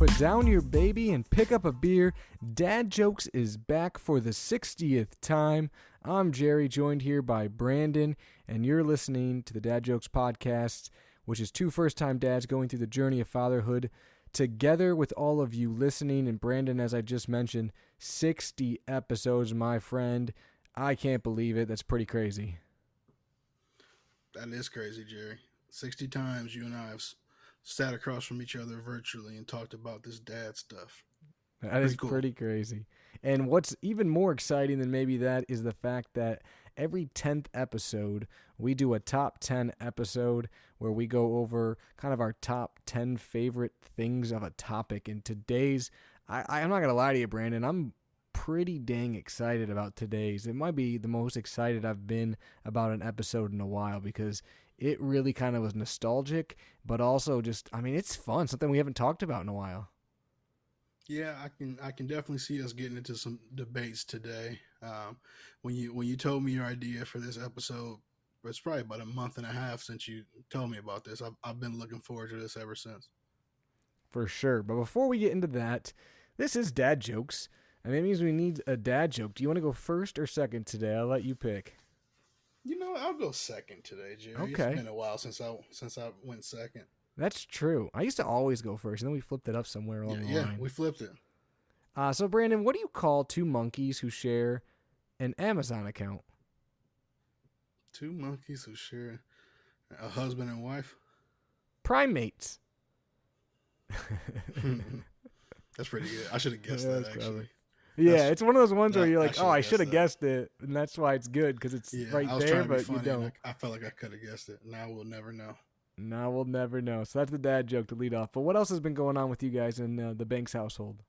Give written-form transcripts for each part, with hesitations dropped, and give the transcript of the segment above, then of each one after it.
put down your baby and pick up a beer. Dad Jokes is back for the 60th time. I'm Jerry, joined here by Brandon, and you're listening to the Dad Jokes podcast, which is two first-time dads going through the journey of fatherhood together with all of you listening. And Brandon, as I just mentioned, 60 episodes, my friend. I can't believe it. That's pretty crazy. That is crazy, Jerry. 60 times you and I have sat across from each other virtually and talked about this dad stuff. That is pretty crazy. And what's even more exciting than maybe that is the fact that every 10th episode, we do a top 10 episode where we go over kind of our top 10 favorite things of a topic. And today's, I'm not going to lie to you, Brandon, I'm pretty dang excited about today's. It might be the most excited I've been about an episode in a while because it really kind of was nostalgic, but also just, I mean, it's fun, something we haven't talked about in a while. Yeah, I can definitely see us getting into some debates today. When you told me your idea for this episode, it's probably about a month and a half since you told me about this. I've been looking forward to this ever since. For sure. But before we get into that, this is Dad Jokes, and that means we need a dad joke. Do you want to go first or second today? I'll let you pick. You know, I'll go second today, Jerry. Okay. It's been a while since I went second. That's true. I used to always go first, and then we flipped it up somewhere along the line. Yeah, we flipped it. So, Brandon, what do you call two monkeys who share an Amazon account? Two monkeys who share a husband and wife? Primates. That's pretty good. I should have guessed that, actually. Probably. Yeah, it's one of those ones where you're like, I should have guessed it, and that's why it's good, because it's right there, but you don't. I felt like I could have guessed it. Now we'll never know. Now we'll never know. So that's the dad joke to lead off. But what else has been going on with you guys in the Banks household?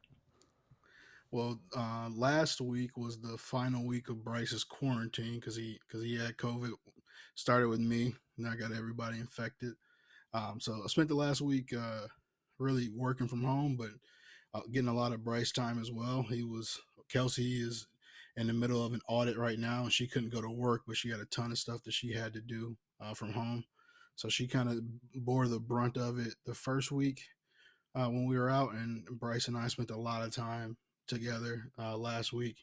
Well, last week was the final week of Bryce's quarantine because he had COVID. Started with me, and I got everybody infected. So I spent the last week really working from home, but getting a lot of Bryce time as well. Kelsey is in the middle of an audit right now, and she couldn't go to work, but she had a ton of stuff that she had to do from home. So she kind of bore the brunt of it the first week when we were out, and Bryce and I spent a lot of time together last week,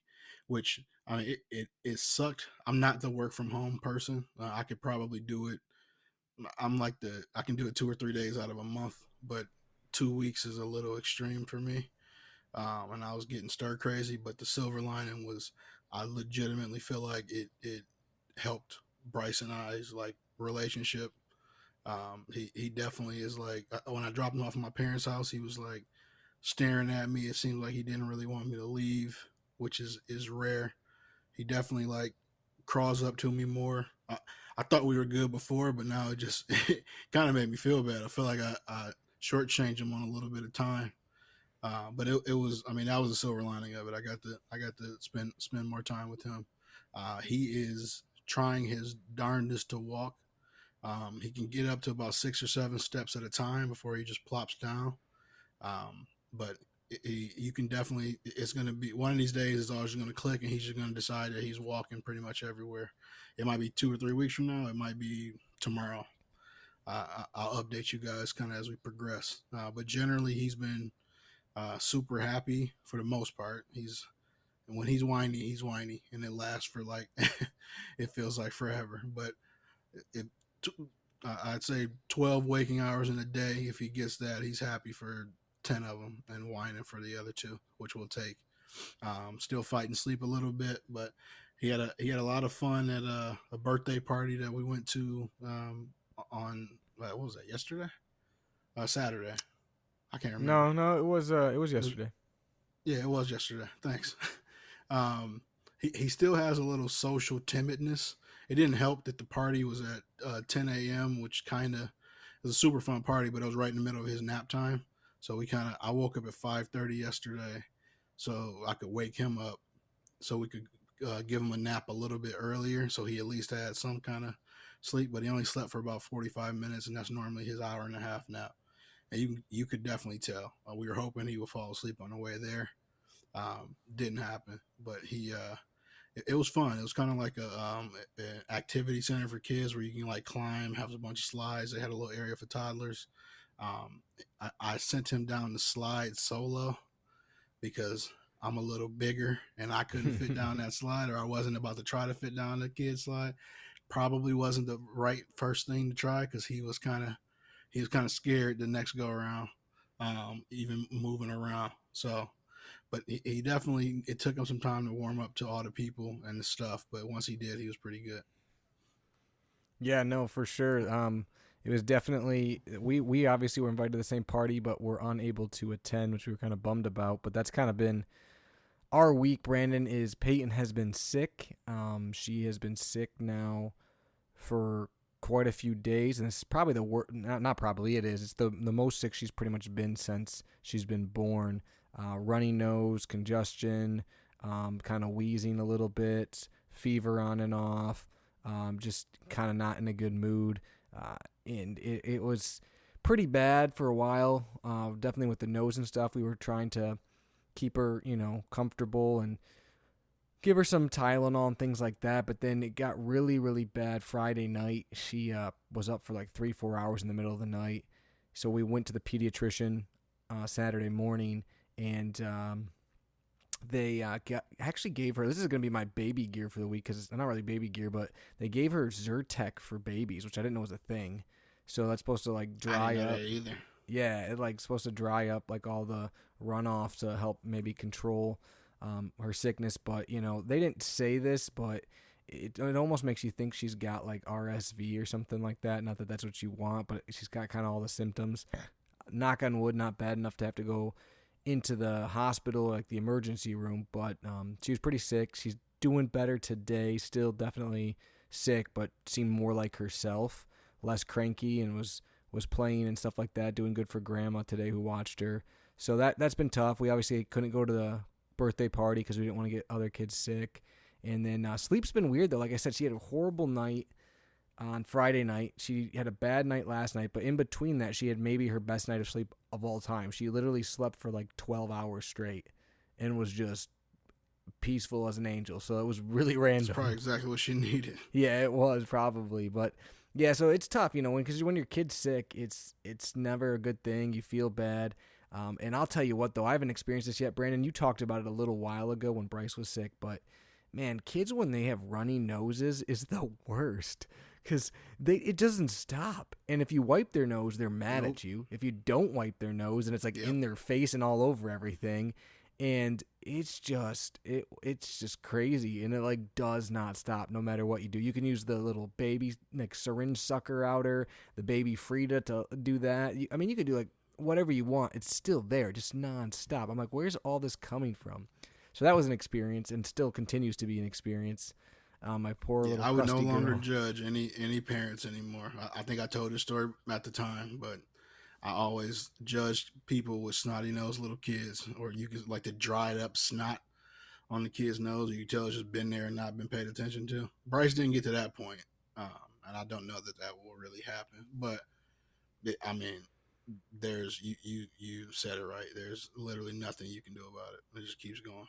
which I mean, it sucked. I'm not the work from home person. I could probably do it. I can do it 2 or 3 days out of a month, but 2 weeks is a little extreme for me. And I was getting stir crazy, but the silver lining was I legitimately feel like it helped Bryce and I's like relationship. He definitely is like, when I dropped him off at my parents' house, he was like staring at me. It seemed like he didn't really want me to leave, which is rare. He definitely like crawls up to me more. I thought we were good before, but now it just it kind of made me feel bad. I feel like I shortchanged him on a little bit of time. But it was, I mean, that was the silver lining of it. I got to spend more time with him. He is trying his darndest to walk. He can get up to about 6 or 7 steps at a time before he just plops down. But you can definitely, it's going to be one of these days it's all just going to click and he's just going to decide that he's walking pretty much everywhere. It might be 2 or 3 weeks from now. It might be tomorrow. I'll update you guys kind of as we progress. But generally he's been super happy for the most part. When he's whiny, and it lasts for like, it feels like forever. But I'd say 12 waking hours in a day. If he gets that, he's happy for 10 of them and whining for the other 2, which we'll take. Still fighting sleep a little bit, but he had a lot of fun at a birthday party that we went to on what was that, yesterday? Saturday. I can't remember. No, it was yesterday. It was yesterday. Thanks. He still has a little social timidness. It didn't help that the party was at 10 a.m., which kind of was a super fun party, but it was right in the middle of his nap time. So I woke up at 5:30 yesterday so I could wake him up so we could give him a nap a little bit earlier so he at least had some kind of sleep, but he only slept for about 45 minutes, and that's normally his hour and a half nap. And you could definitely tell. We were hoping he would fall asleep on the way there. Didn't happen, but it was fun. It was kind of like an activity center for kids where you can like climb, have a bunch of slides. They had a little area for toddlers. I sent him down the slide solo because I'm a little bigger and I couldn't fit down that slide, or I wasn't about to try to fit down the kid slide. Probably wasn't the right first thing to try because he was kind of scared the next go around, even moving around. So, but he definitely, it took him some time to warm up to all the people and the stuff. But once he did, he was pretty good. Yeah, no, for sure. It was definitely we obviously were invited to the same party, but were unable to attend, which we were kind of bummed about. But that's kind of been our week. Brandon is Peyton has been sick. She has been sick now for quite a few days, and this is probably the worst. Not probably, it is. It's the most sick she's pretty much been since she's been born. Runny nose, congestion, kind of wheezing a little bit, fever on and off. Just kind of not in a good mood. And it was pretty bad for a while. Definitely with the nose and stuff. We were trying to keep her, comfortable and give her some Tylenol and things like that. But then it got really, really bad Friday night. She was up for like 3-4 hours in the middle of the night. So we went to the pediatrician Saturday morning, and they actually gave her, this is going to be my baby gear for the week, because it's not really baby gear, but they gave her Zyrtec for babies, which I didn't know was a thing. So that's supposed to like dry up. Either. Yeah, it like supposed to dry up like all the runoff to help maybe control her sickness. But they didn't say this, but it almost makes you think she's got like RSV or something like that. Not that that's what you want, but she's got kind of all the symptoms. Knock on wood, not bad enough to have to go into the hospital, like the emergency room, but she was pretty sick. She's doing better today, still definitely sick, but seemed more like herself, less cranky, and was playing and stuff like that, doing good for grandma today who watched her. So that's been tough. We obviously couldn't go to the birthday party because we didn't want to get other kids sick. And then sleep's been weird though. Like I said, she had a horrible night on Friday night. She had a bad night last night, but in between that, she had maybe her best night of sleep of all time. She literally slept for like 12 hours straight and was just peaceful as an angel. So it was really random. That's probably exactly what she needed. Yeah, it was probably. But yeah, so it's tough, because when your kid's sick, it's never a good thing. You feel bad. And I'll tell you what, though, I haven't experienced this yet. Brandon, you talked about it a little while ago when Bryce was sick, but man, kids when they have runny noses is the worst. Because it doesn't stop. And if you wipe their nose, they're mad at you. If you don't wipe their nose, and it's like in their face and all over everything. And it's just crazy. And it like does not stop no matter what you do. You can use the little baby like syringe sucker outer, the baby Frida to do that. You can do like whatever you want. It's still there, just nonstop. I'm like, where's all this coming from? So that was an experience and still continues to be an experience. My poor little I would no longer girl. judge any parents anymore. I think I told this story at the time, but I always judged people with snotty nosed little kids, or you could like the dried up snot on the kid's nose, or you tell it's just been there and not been paid attention to. Bryce didn't get to that point, and I don't know that will really happen. But there's you said it right. There's literally nothing you can do about it. It just keeps going.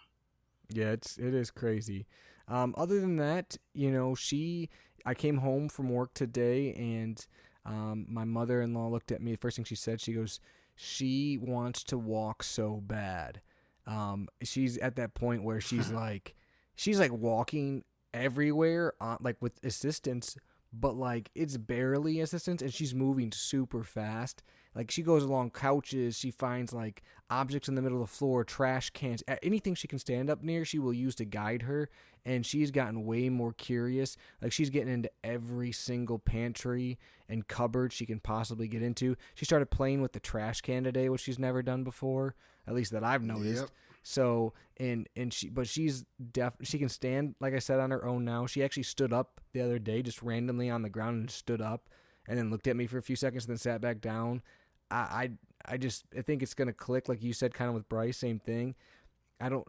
Yeah, it is crazy. Other than that, I came home from work today, and my mother-in-law looked at me. The first thing she said, she goes, she wants to walk so bad. She's at that point where she's like walking everywhere, like with assistance, but like it's barely assistance, and she's moving super fast. Like she goes along couches, she finds like objects in the middle of the floor, trash cans, anything she can stand up near, she will use to guide her. And she's gotten way more curious. Like she's getting into every single pantry and cupboard she can possibly get into. She started playing with the trash can today, which she's never done before, at least that I've noticed. Yep. So she's she can stand, like I said, on her own now. She actually stood up the other day, just randomly on the ground, and stood up, and then looked at me for a few seconds, and then sat back down. I think it's gonna click, like you said, kind of with Bryce, same thing.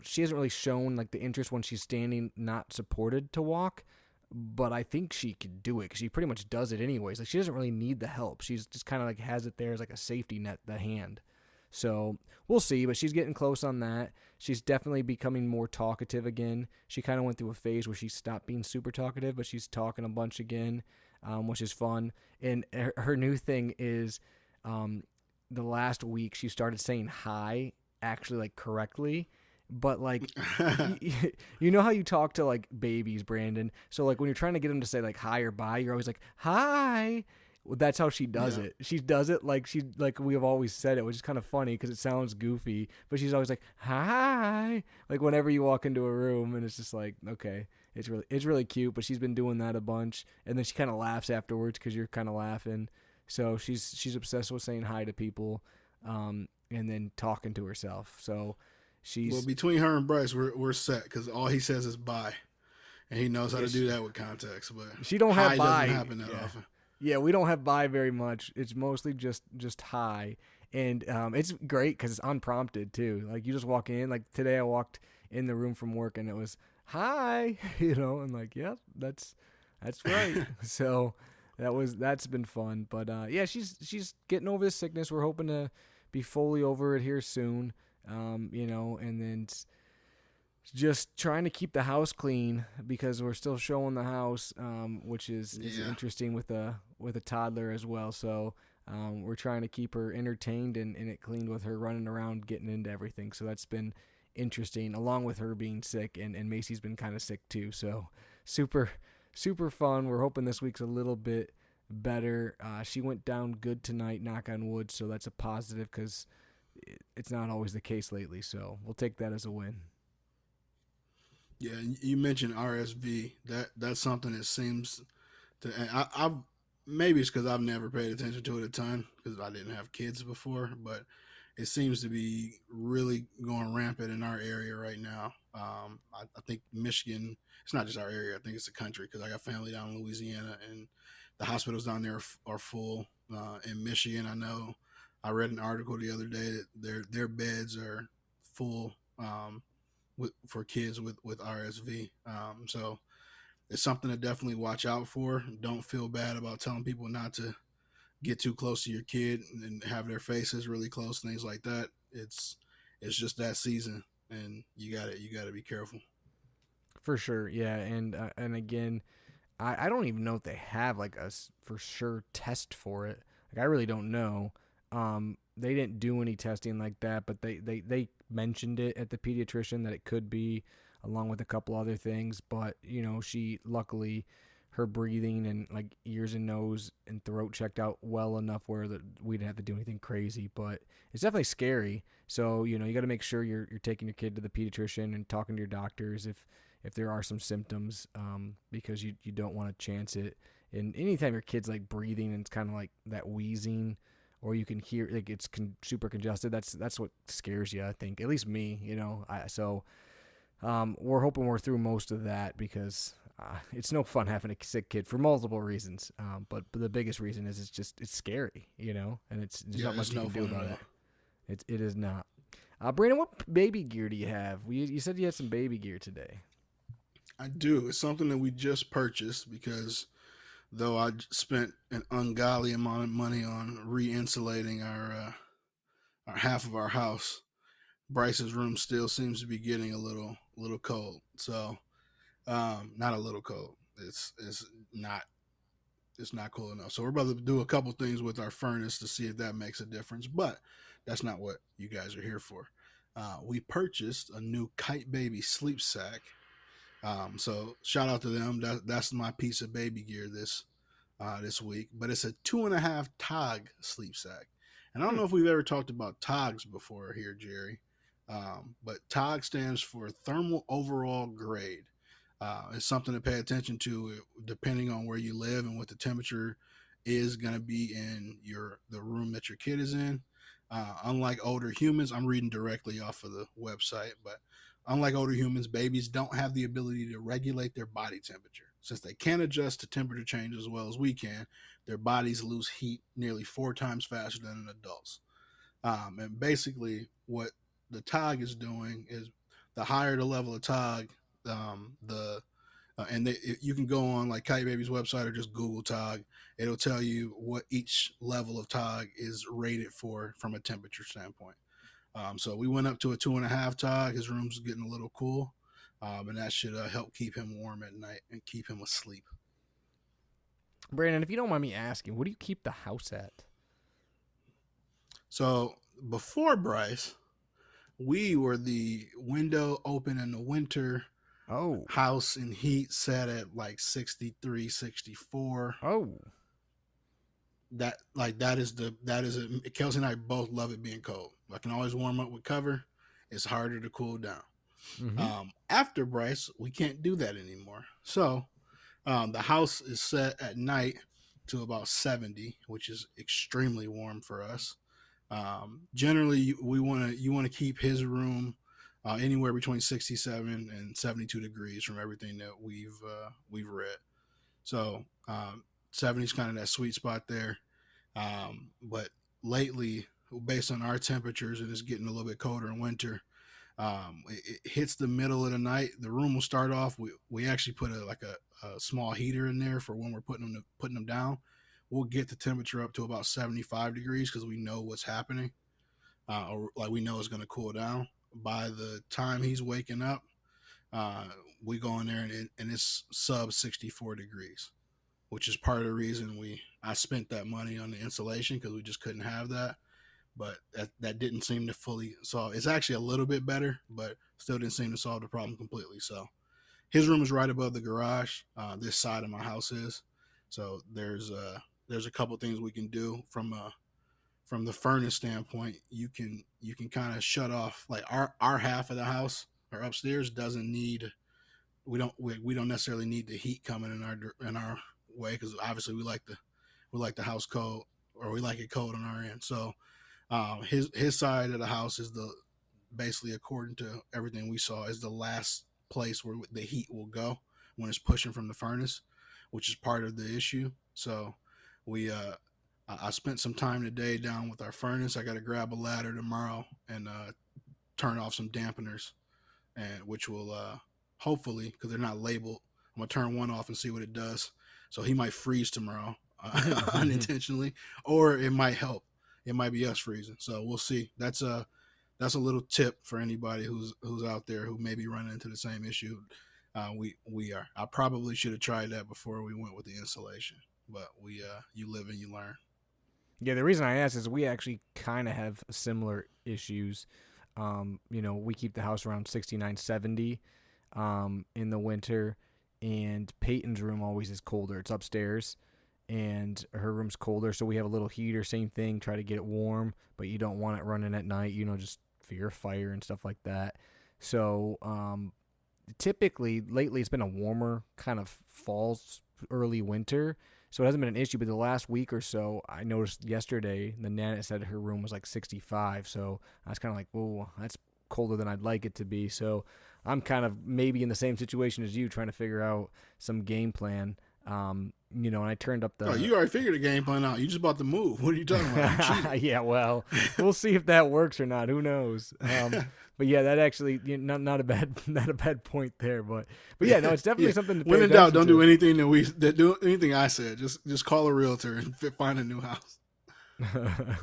She hasn't really shown like the interest when she's standing, not supported to walk, but I think she could do it because she pretty much does it anyways. Like she doesn't really need the help. She's just kind of like has it there as like a safety net, the hand. So we'll see, but she's getting close on that. She's definitely becoming more talkative again. She kind of went through a phase where she stopped being super talkative, but she's talking a bunch again, which is fun. And her new thing is the last week she started saying hi actually like correctly, but like you know how you talk to like babies, Brandon? So like when you're trying to get them to say like hi or bye, you're always like hi. Well, that's how she does Yeah. it. She does it like we have always said it, which is kind of funny because it sounds goofy. But she's always like hi, like whenever you walk into a room, and it's just like okay, it's really cute. But she's been doing that a bunch, and then she kind of laughs afterwards because you're kind of laughing. So she's obsessed with saying hi to people, and then talking to herself. So Well, she's between her and Bryce, we're set because all he says is bye, and he knows how yeah, to do that with context. But she don't have hi doesn't bye. happen that Yeah. often. Yeah, we don't have bye very much. It's mostly just hi, and it's great because it's unprompted too. Like you just walk in. Like today, I walked in the room from work, and it was hi, and like yeah, that's right. So that's been fun. But yeah, she's getting over the sickness. We're hoping to be fully over it here soon. And then just trying to keep the house clean because we're still showing the house, which is Yeah. interesting with a toddler as well. So we're trying to keep her entertained and it cleaned with her running around, getting into everything. So that's been interesting, along with her being sick, and Macy's been kind of sick too. So super super fun. We're hoping this week's a little bit better. She went down good tonight, knock on wood. So that's a positive because it's not always the case lately. So we'll take that as a win. Yeah, you mentioned RSV. That's something that seems to. And I've maybe it's because I've never paid attention to it a ton because I didn't have kids before, but it seems to be really going rampant in our area right now. I think Michigan. It's not just our area. I think it's the country because I got family down in Louisiana and the hospitals down there are full. In Michigan, I know. I read an article the other day that their beds are full. For kids with RSV. So it's something to definitely watch out for. Don't feel bad about telling people not to get too close to your kid and have their faces really close, things like that. It's just that season, and you got to be careful. For sure, yeah, and again, I don't even know if they have like a for sure test for it. Like I really don't know. They didn't do any testing like that, but they mentioned it at the pediatrician that it could be, along with a couple other things. But she luckily her breathing and like ears and nose and throat checked out well enough where that we didn't have to do anything crazy. But it's definitely scary. So you got to make sure you're taking your kid to the pediatrician and talking to your doctors if there are some symptoms, because you don't want to chance it. And anytime your kid's like breathing and it's kind of like that wheezing, or you can hear like it's super congested, that's what scares you. I think at least me, we're hoping we're through most of that because it's no fun having a sick kid for multiple reasons. But the biggest reason is it's scary, and there's Yeah, not much it's you no can do fun about at it. all. It is not. Brandon, what baby gear do you have? You said you had some baby gear today. I do. It's something that we just purchased because though I spent an ungodly amount of money on re-insulating our half of our house, Bryce's room still seems to be getting a little cold. So not a little cold. It's not it's not cool enough. So we're about to do a couple things with our furnace to see if that makes a difference. But that's not what you guys are here for. We purchased a new Kite Baby sleep sack. So shout out to them. That's my piece of baby gear this week. But it's a 2.5 Tog sleep sack. And I don't Hmm. know if we've ever talked about TOGs before here, Jerry. But TOG stands for Thermal Overall Grade. It's something to pay attention to depending on where you live and what the temperature is going to be in the room that your kid is in. Unlike older humans, I'm reading directly off of the website, but unlike older humans, babies don't have the ability to regulate their body temperature. Since they can't adjust to temperature change as well as we can, their bodies lose heat nearly 4 times faster than an adult's. And basically, what the TOG is doing is the higher the level of TOG, the and you can go on like Kite Baby's website or just Google TOG. It'll tell you what each level of TOG is rated for from a temperature standpoint. So we went up to a 2.5 TOG. His room's getting a little cool, and that should help keep him warm at night and keep him asleep. Brandon, if you don't mind me asking, what do you keep the house at? So before Bryce, we were the window open in the winter, Oh, house and heat set at like 63, 64. oh. That is Kelsey and I both love it being cold. I can always warm up with cover. It's harder to cool down. Mm-hmm. After Bryce, we can't do that anymore. So the house is set at night to about 70, which is extremely warm for us. Generally, we want to you want to keep his room anywhere between 67 and 72 degrees from everything that we've read. So 70 is kind of that sweet spot there. But lately, based on our temperatures, and it's getting a little bit colder in winter. It hits the middle of the night. The room will start off. We actually put a small heater in there for when we're putting them down. We'll get the temperature up to about 75 degrees because we know what's happening, or like we know it's going to cool down. By the time he's waking up, uh, we go in there and it's sub 64 degrees, which is part of the reason I spent that money on the insulation because we just couldn't have that. But that didn't seem to fully solve. It's actually a little bit better, but still didn't seem to solve the problem completely. So his room is right above the garage. This side of my house is. So there's a couple things we can do from the furnace standpoint. You can kind of shut off like our half of the house or upstairs doesn't need we don't necessarily need the heat coming in our way because obviously we like the house cold or we like it cold on our end. So his side of the house is the basically according to everything we saw is the last place where the heat will go when it's pushing from the furnace, which is part of the issue. So we I spent some time today down with our furnace. I got to grab a ladder tomorrow and turn off some dampeners, and which will hopefully because they're not labeled. I'm gonna turn one off and see what it does. So he might freeze tomorrow unintentionally, or it might help. It might be us freezing. So we'll see. That's a little tip for anybody who's out there who may be running into the same issue. We are. I probably should have tried that before we went with the insulation, but we you live and you learn. Yeah, the reason I asked is we actually kind of have similar issues. We keep the house around 69, 70 in the winter, and Peyton's room always is colder. It's upstairs, and her room's colder, so we have a little heater, same thing, try to get it warm, but you don't want it running at night, just fear fire and stuff like that. So typically, lately, it's been a warmer kind of fall, early winter, so it hasn't been an issue. But the last week or so, I noticed yesterday the Nana said her room was like 65. So I was kind of like, whoa, that's colder than I'd like it to be. So I'm kind of maybe in the same situation as you, trying to figure out some game plan. And I turned up the. Oh, you already figured the game plan out. You just about to move. What are you talking about? Yeah, well, we'll see if that works or not. Who knows? But yeah, that actually not a bad point there. But yeah, no, it's definitely something to pay when in doubt, don't to. do anything do anything I said. Just call a realtor and find a new house.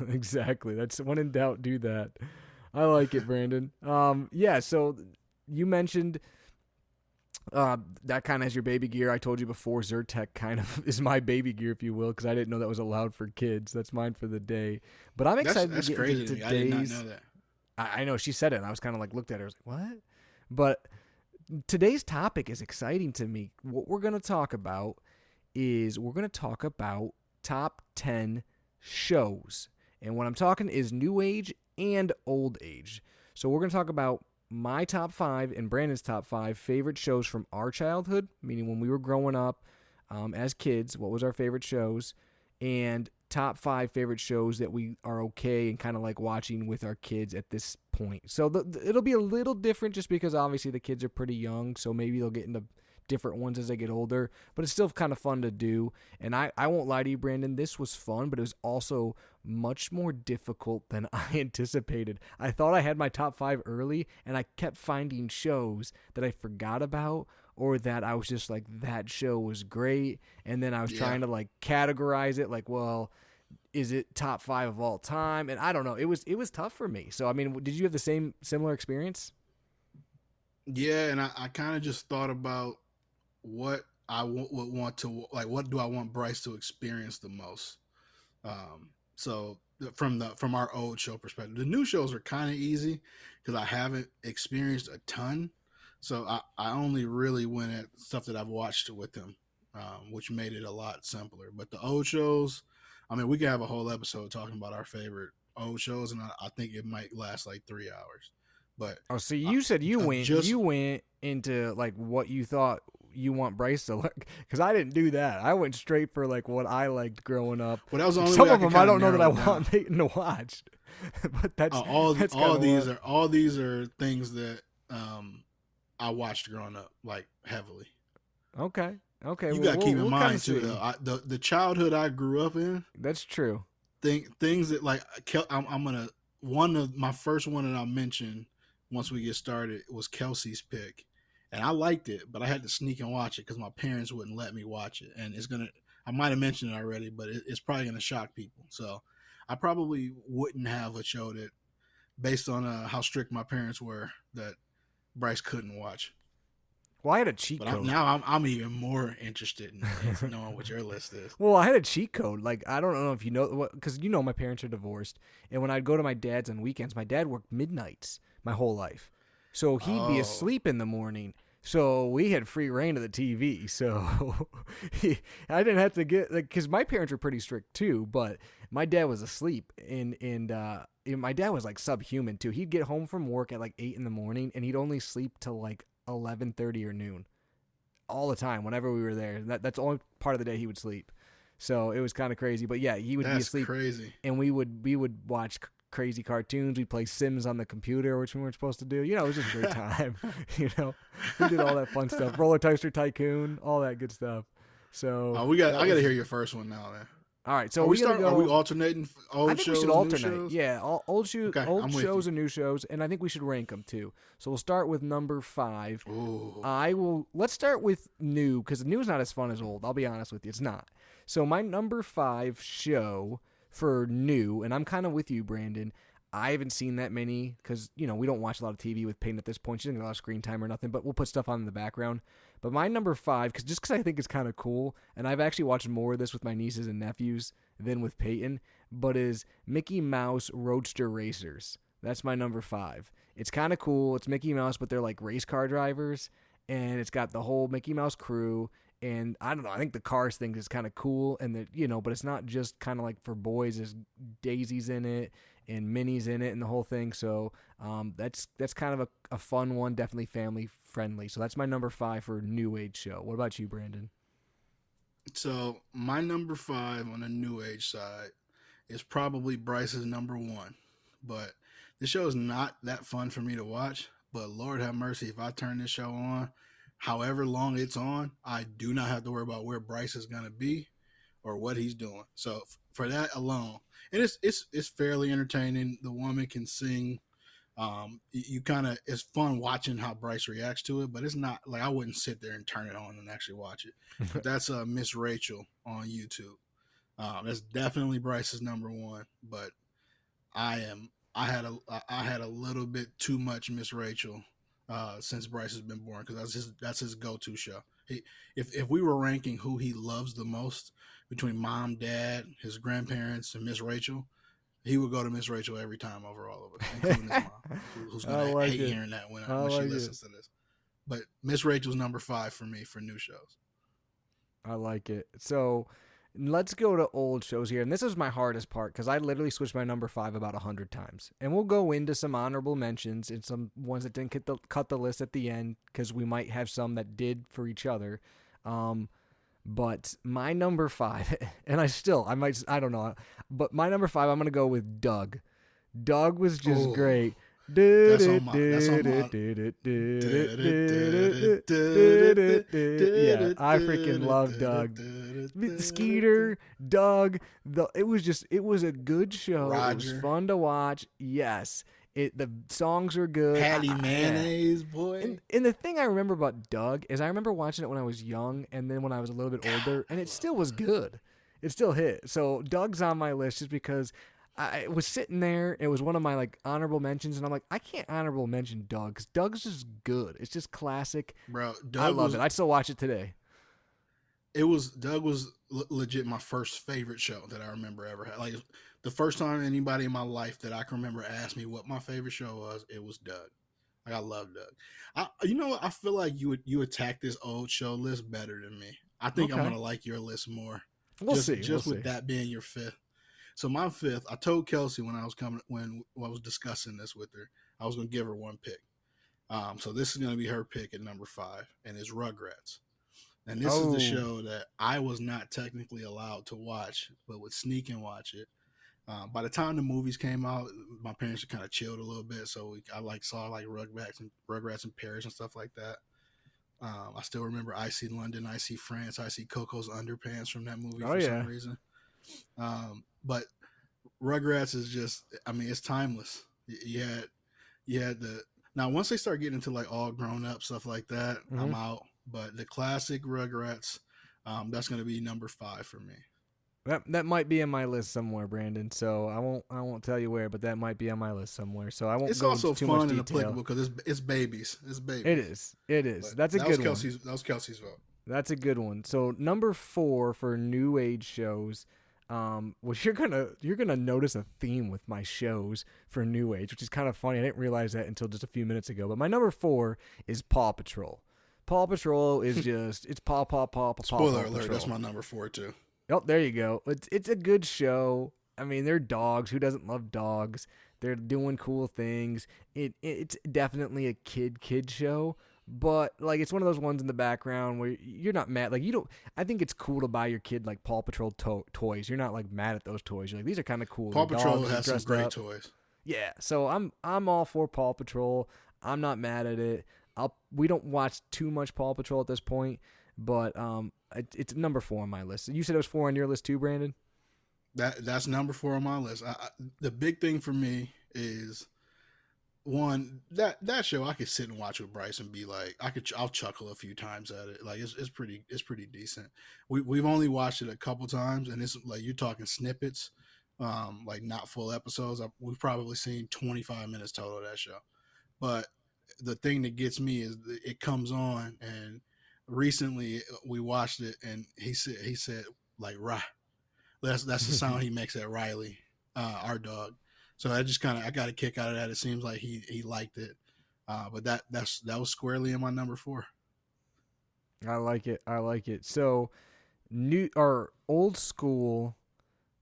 Exactly. That's when in doubt, do that. I like it, Brandon. Yeah. So you mentioned that kind of has your baby gear. I told you before, Zyrtec kind of is my baby gear, if you will, because I didn't know that was allowed for kids. That's mine for the day. But I'm excited That's to get crazy into to me. today's. I did not know that. I know she said it, and I was kind of like looked at her. I was like, what? But today's topic is exciting to me. What we're going to talk about is we're going to talk about top 10 shows. And what I'm talking is new age and old age. So we're going to talk about my top 5 and Brandon's top 5 favorite shows from our childhood, meaning when we were growing up as kids, what was our favorite shows, and top 5 favorite shows that we are okay and kind of like watching with our kids at this point. So it'll be a little different just because obviously the kids are pretty young, so maybe they'll get into different ones as they get older, but it's still kind of fun to do. And I won't lie to you, Brandon, this was fun, but it was also much more difficult than I anticipated. I thought I had my top 5 early, and I kept finding shows that I forgot about or that I was just like, that show was great. And then I was trying to like categorize it like, well, is it top 5 of all time? And I don't know. It was tough for me. So, I mean, did you have the similar experience? Yeah, and I kind of just thought about what I would want to like. What do I want Bryce to experience the most? So from our old show perspective, the new shows are kind of easy because I haven't experienced a ton. So I only really went at stuff that I've watched with them, which made it a lot simpler. But the old shows, I mean, we could have a whole episode talking about our favorite old shows, and I think it might last like 3 hours. But Oh, so you said just you went into like what you thought you want Bryce to look, because I didn't do that. I went straight for like what I liked growing up. well, that was the only Some way of them I don't know that I narrow it down. want Peyton to watch, but that's that's all kinda these what- are all these are things that I watched growing up like heavily. okay. Okay, You well, got to keep in we'll kind mind of too, see. though. The childhood I grew up in, That's true. things that like I'm gonna one of my first one that I'll mention once we get started was Kelsey's pick, and I liked it, but I had to sneak and watch it because my parents wouldn't let me watch it, and it's gonna. I might have mentioned it already, but it's probably gonna shock people. So I probably wouldn't have a show that, based on how strict my parents were, that Bryce couldn't watch. Well, I had a cheat But code. I'm even more interested in knowing what your list is. Well, I had a cheat code. Like, I don't know if you know what, because you know my parents are divorced, and when I'd go to my dad's on weekends, my dad worked midnights my whole life, so he'd be Oh. asleep in the morning. So we had free reign of the TV. So I didn't have to get like, because my parents were pretty strict too, but my dad was asleep, and my dad was like subhuman too. He'd get home from work at like 8 in the morning, and he'd only sleep till like 11:30 or noon all the time whenever we were there. That's the only part of the day he would sleep. So it was kind of crazy. But yeah, he would be That's asleep, crazy. and we would watch crazy cartoons. We'd play Sims on the computer, which we weren't supposed to do. You know, it was just a great time. You know, we did all that fun stuff. Roller Coaster Tycoon, all that good stuff. So I that got to was- hear your first one now. Then All right, so are we gonna start? go. Are we alternating old I think shows? we should new alternate. shows? Yeah, old Okay, old I'm with shows you. and new shows, and I think we should rank them too. So we'll start with number 5. Ooh. Let's start with new, because new is not as fun as old. I'll be honest with you, it's not. So my number 5 show for new, and I'm kind of with you, Brandon. I haven't seen that many because, you know, we don't watch a lot of TV with Peyton at this point. She doesn't get a lot of screen time or nothing, but we'll put stuff on in the background. But my number 5, because I think it's kind of cool, and I've actually watched more of this with my nieces and nephews than with Peyton, but is Mickey Mouse Roadster Racers. That's my number 5. It's kind of cool. It's Mickey Mouse, but they're like race car drivers, and it's got the whole Mickey Mouse crew. And I don't know, I think the Cars thing is kind of cool, and that, you know, but it's not just kind of like for boys. There's Daisy's in it and Minnie's in it and the whole thing. So that's kind of a fun one, definitely family friendly. So that's my number 5 for new age show. What about you, Brandon? So my number 5 on the new age side is probably Bryce's number 1, but this show is not that fun for me to watch. But Lord have mercy, if I turn this show on, however long it's on, I do not have to worry about where Bryce is gonna be or what he's doing. So for that alone, and it's fairly entertaining. The woman can sing. You kind of, it's fun watching how Bryce reacts to it, but it's not like I wouldn't sit there and turn it on and actually watch it. But that's Miss Rachel on YouTube. That's definitely Bryce's number 1. But I had a little bit too much Miss Rachel since Bryce has been born, because that's his go-to show. If we were ranking who he loves the most between mom, dad, his grandparents, and Miss Rachel, he would go to Miss Rachel every time over all of us, including his mom, who's I gonna like hate it. hearing that when I she like listens to this. But Miss Rachel's number 5 for me for new shows. I like it. So let's go to old shows here. And this is my hardest part because I literally switched my number 5 about 100 times. And we'll go into some honorable mentions and some ones that didn't cut the list at the end, because we might have some that did for each other. But my number 5, and I don't know, but my number 5, I'm going to go with Doug. Doug was just Ooh. great. That's on my- Yeah, I freaking love Doug. Skeeter, Doug, it was a good show. It was Roger. fun to watch. Yes. The songs are good. Patty Yeah. Mayonnaise, boy. And the thing I remember about Doug is I remember watching it when I was young, and then when I was a little bit older, and it still was good. It still hit. So Doug's on my list just because I was sitting there. It was one of my like honorable mentions, and I'm like, I can't honorable mention Doug because Doug's just good. It's just classic. Bro, I love it. I'd still watch it today. it was Doug was legit my first favorite show that I remember ever had. Like the first time anybody in my life that I can remember asked me what my favorite show was, it was Doug. Like I love Doug. You know what? I feel like you attack this old show list better than me. I think I'm Okay. gonna like your list more. We'll see. We'll Just with see. that being your fifth. So my fifth, I told Kelsey when I was coming when I was discussing this with her, I was gonna give her one pick. So this is gonna be her pick at number five, and it's Rugrats. And this is the Oh, show that I was not technically allowed to watch, but would sneak and watch it. By the time the movies came out, my parents had kind of chilled a little bit, so I like saw like Rugrats in Paris and stuff like that. I still remember I See London, I See France, I See Coco's Underpants from that movie oh for some yeah. reason. But Rugrats is just, I mean, it's timeless. You had the now once they start getting into like all grown up stuff like that, Hmm. I'm out. But the classic Rugrats, that's going to be number five for me. That might be in my list somewhere, Brandon. So I won't tell you where, but that might be on my list somewhere. So I won't It's go into also too much fun and detail. applicable because it's babies, it's It babies. is. It is. But That's a good one. That was Kelsey's vote. That's a good one. So number 4 for new age shows. Well, you're gonna notice a theme with my shows for new age, which is kind of funny. I didn't realize that until just a few minutes ago. But my number 4 is Paw Patrol. Paw Patrol is just it's Paw Spoiler alert, that's Patrol. my number four too. Oh, there you go. It's a good show. I mean, they're dogs. Who doesn't love dogs? They're doing cool things. It's definitely a kid show, but like it's one of those ones in the background where you're not mad. Like you don't. I think it's cool to buy your kid like Paw Patrol toys. You're not like mad at those toys. You're like these are kind of cool. Paw They're Patrol dogs. They're has some dressed great up. toys. Yeah. So I'm all for Paw Patrol. I'm not mad at it. We don't watch too much Paw Patrol at this point, but it's number 4 on my list. You said it was 4 on your list too, Brandon. That's number four on my list. The big thing for me is one that show I could sit and watch with Bryce and be like I'll chuckle a few times at it. Like it's pretty decent. We've only watched it a couple times, and it's like you're talking snippets, like not full episodes. We've probably seen 25 minutes total of that show. But the thing that gets me is it comes on, and recently we watched it, and he said like rah. That's the sound he makes at Riley, our dog. So I just kind of I got a kick out of that. It seems like he liked it, but that was squarely in my number four. I like it. I like it. So new or old school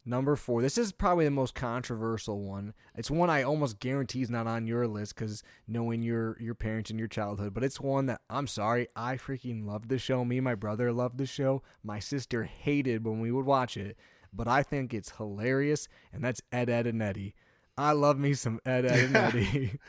number 4. This is probably the most controversial one. It's one I almost guarantee is not on your list because knowing your parents and your childhood. But it's one that I'm sorry, I freaking loved the show. Me and my brother loved the show. My sister hated when we would watch it, but I think it's hilarious, and that's Ed, Ed, and Eddie. I love me some Ed, Ed, and Eddie.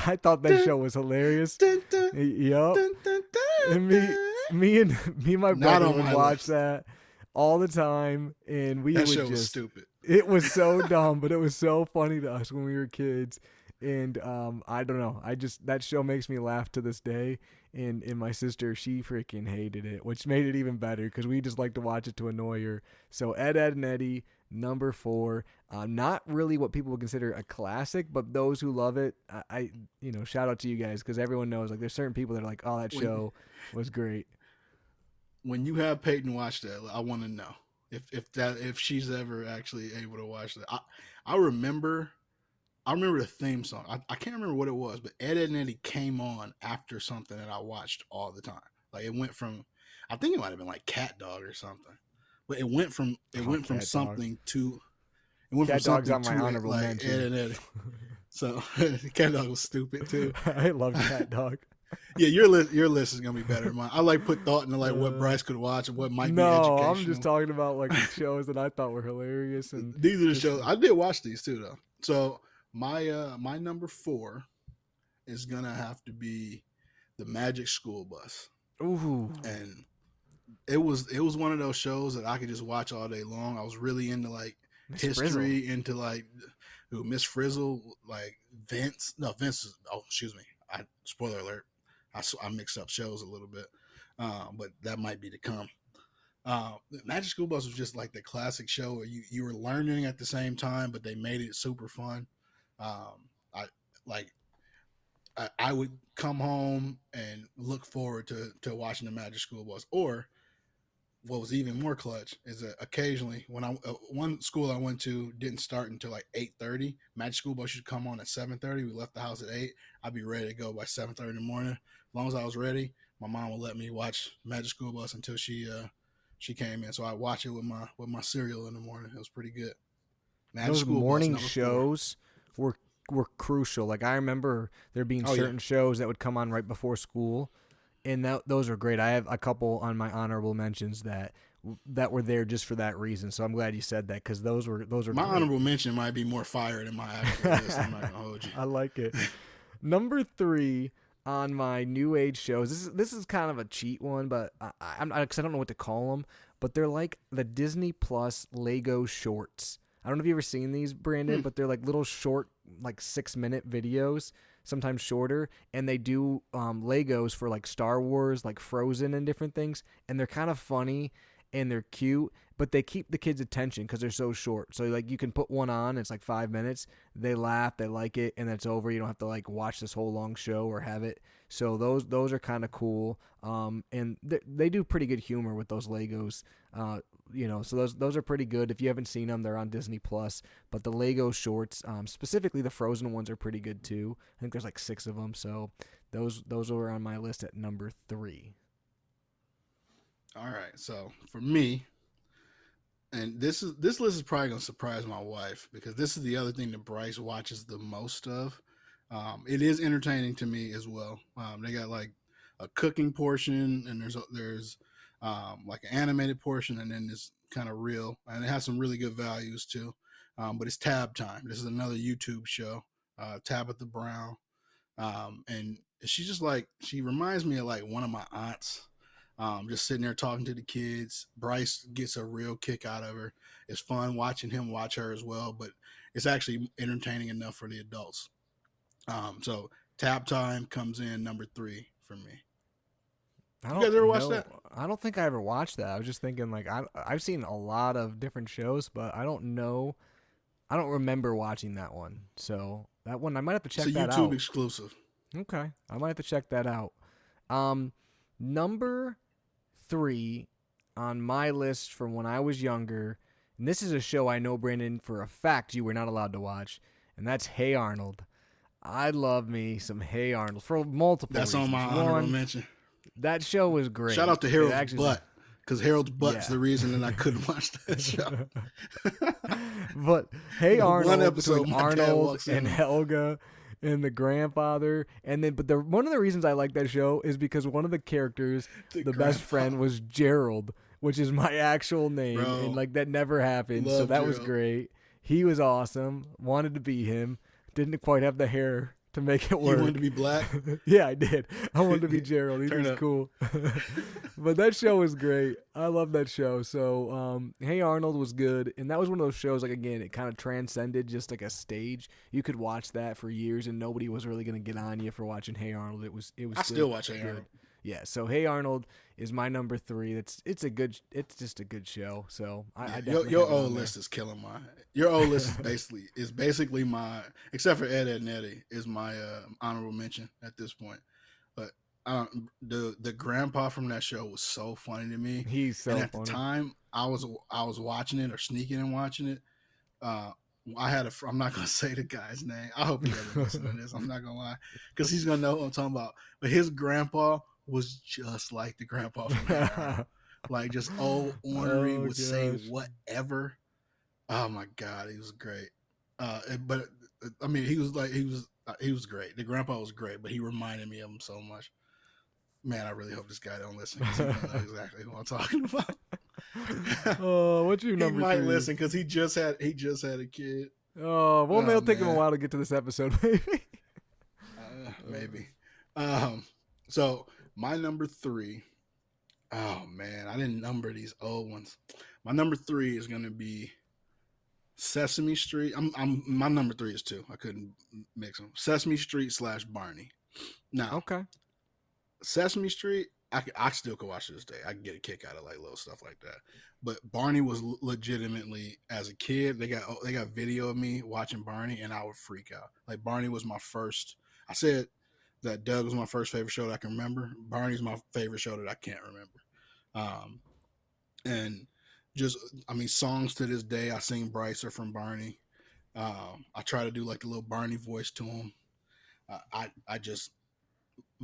I thought that Dun, show was hilarious. dun, dun, Yup. dun, dun, dun, And me, dun. me and me and my Not brother on would my watch list. that all the time, and we That would show was just. stupid. It was so dumb, but it was so funny to us when we were kids. And I don't know. That show makes me laugh to this day. And my sister, she freaking hated it, which made it even better because we just like to watch it to annoy her. So Ed, Ed, and Eddie, number 4. Not really what people would consider a classic, but those who love it, shout out to you guys because everyone knows like there's certain people that are like, oh, that When show was great. when you have Peyton watch that, I want to know if she's ever actually able to watch that. I remember I remember the theme song. I can't remember what it was, but Ed, Ed and Eddie came on after something that I watched all the time. Like it went from, I think it might have been like Cat Dog or something, but Oh, Cat Dog. it went from Cat Dog's something on my to it honorable like Ed mention. and Eddie. So Cat Dog was stupid too. I love Cat Dog. Yeah, your list is gonna be better than mine. I like put thought into like what Uh, Bryce could watch and what might be no, I'm just educational. talking about like shows that I thought were hilarious and These are the just shows I did watch these too though. So my number four is gonna have to be the Magic School Bus, ooh, and it was one of those shows that I could just watch all day long. I was really into like Miss Frizzle. history, into like Miss Frizzle, like Vince. No, Vince is. Oh, excuse me. Spoiler alert. I mixed up shows a little bit, but that might be to come. Magic School Bus was just like the classic show where you were learning at the same time, but they made it super fun. I like I would come home and look forward to watching the Magic School Bus. Or what was even more clutch is that occasionally when one school I went to didn't start until like 8:30. Magic School Bus should come on at 7:30. We left the house at 8. I'd be ready to go by 7:30 in the morning. As long as I was ready, my mom would let me watch Magic School Bus until she came in. So I watch it with my cereal in the morning. It was pretty good. Magic Those School Bus morning number 4. shows were crucial. Like I remember there being certain shows that would come on right before school, and those are great. I have a couple on my honorable mentions that were there just for that reason. So I'm glad you said that because those were my great. honorable mention might be more fire than my actual list. I'm not gonna hold you. I like it. Number 3 on my new age shows. This is kind of a cheat one, but because I don't know what to call them. But they're like the Disney Plus Lego shorts. I don't know if you've ever seen these, Brandon, but they're like little short, like 6-minute videos, sometimes shorter, and they do Legos for like Star Wars, like Frozen and different things, and they're kind of funny and they're cute, but they keep the kids' attention because they're so short. So like you can put one on, it's like 5 minutes, they laugh, they like it, and that's over. You don't have to like watch this whole long show or have it. So those are kind of cool, and they do pretty good humor with those Legos. So those are pretty good. If you haven't seen them, they're on Disney Plus. But the Lego shorts, specifically the Frozen ones, are pretty good too. I think there's like 6 of them. So those are on my list at number 3. All right, so for me, and this list is probably gonna surprise my wife because this is the other thing that Bryce watches the most of. It is entertaining to me as well. They got like a cooking portion, and there's like an animated portion, and then this kind of real, and it has some really good values too. But it's Tab Time. This is another YouTube show, Tabitha Brown, and she reminds me of like one of my aunts. Just sitting there talking to the kids. Bryce gets a real kick out of her. It's fun watching him watch her as well, but it's actually entertaining enough for the adults. So Tab Time comes in number 3 for me. You guys ever watch that? I don't think I ever watched that. I was just thinking like I've seen a lot of different shows, but I don't know. I don't remember watching that one. So that one I might have to check that out. It's a YouTube exclusive. Okay, I might have to check that out. Number 3 on my list from when I was younger, and this is a show I know, Brandon, for a fact you were not allowed to watch, and that's Hey Arnold. I love me some Hey Arnold for multiple reasons. That's on my honorable mention. That show was great. Shout out to Harold's butt, because Harold's butt's the reason that I couldn't watch that show. But Hey Arnold, one episode, between Arnold and Helga and the grandfather, and then one of the reasons I like that show is because one of the characters, the best friend, was Gerald, which is my actual name, and like that never happened. So that was great. He was awesome. Wanted to be him. Didn't quite have the hair to make it work. You wanted to be black? Yeah, I did. I wanted to be Gerald. He was cool. But that show was great. I love that show. So, Hey Arnold was good. And that was one of those shows, like, again, it kind of transcended just like a stage. You could watch that for years and nobody was really going to get on you for watching Hey Arnold. It was I still watch Hey Arnold. Yeah, so Hey Arnold is my number 3. It's just a good show. So I your old list is killing mine. Your old list is basically my, except for Ed, Ed and Eddie, is my honorable mention at this point. But the grandpa from that show was so funny to me. He's so funny. And at the time I was watching it or sneaking and watching it. I had I'm not gonna say the guy's name. I hope he doesn't listen to this. I'm not gonna lie, because he's gonna know what I'm talking about. But his grandpa was just like the grandpa from that. Like just old ornery, would say whatever. Oh my god, he was great. But I mean, he was great. The grandpa was great, but he reminded me of him so much. Man, I really hope this guy don't listen, because he don't know exactly who I'm talking about. Oh, what's your number? He might 3? listen because he just had a kid. Oh, well, it'll take him a while to get to this episode, maybe. Maybe. So my number 3. Oh man, I didn't number these old ones. My number 3 is gonna be Sesame Street. My number 3 is 2. I couldn't mix them. Sesame Street / Barney. Now, okay. Sesame Street, I still could watch to this day. I can get a kick out of like little stuff like that. But Barney was legitimately, as a kid, they got video of me watching Barney, and I would freak out. Like Barney was my first. I said that Doug was my first favorite show that I can remember. Barney's my favorite show that I can't remember. And just, I mean, songs to this day, I sing Bryce are from Barney. I try to do like the little Barney voice to him. I just,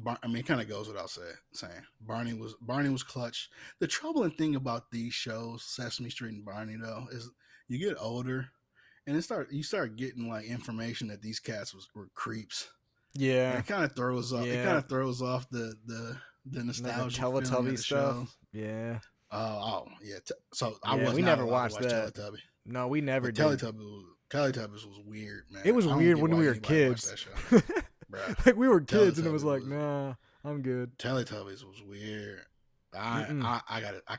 I mean, it kind of goes without saying. Barney was clutch. The troubling thing about these shows, Sesame Street and Barney, though, is you get older, and you start getting like information that these cats were creeps. Yeah, and it kind of throws off. It kind of throws off the nostalgia Teletubby stuff. Show. Yeah. Yeah. So we never watched that. Teletubby. No, we never did. Teletubbies was weird, man. It was weird when we were kids. Like we were kids, and it was like, nah, I'm good. Teletubbies was weird. I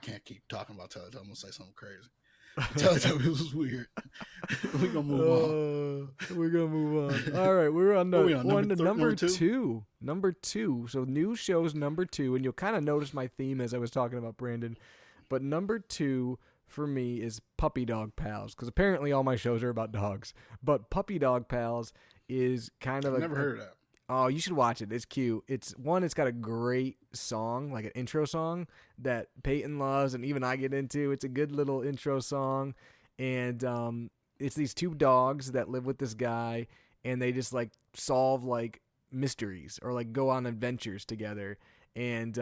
can't keep talking about Teletubbies. I'm gonna say something crazy. Teletubbies was weird. We're gonna move on. All right, we're on number two. Number two. So new shows number two, and you'll kind of notice my theme as I was talking about Brandon. But number two for me is Puppy Dog Pals, because apparently all my shows are about dogs. But Puppy Dog Pals is kind of never heard of that. Oh, you should watch it. It's cute. It's got a great song, like an intro song that Peyton loves, and even I get into. It's a good little intro song, and it's these two dogs that live with this guy, and they just like solve like mysteries or like go on adventures together. And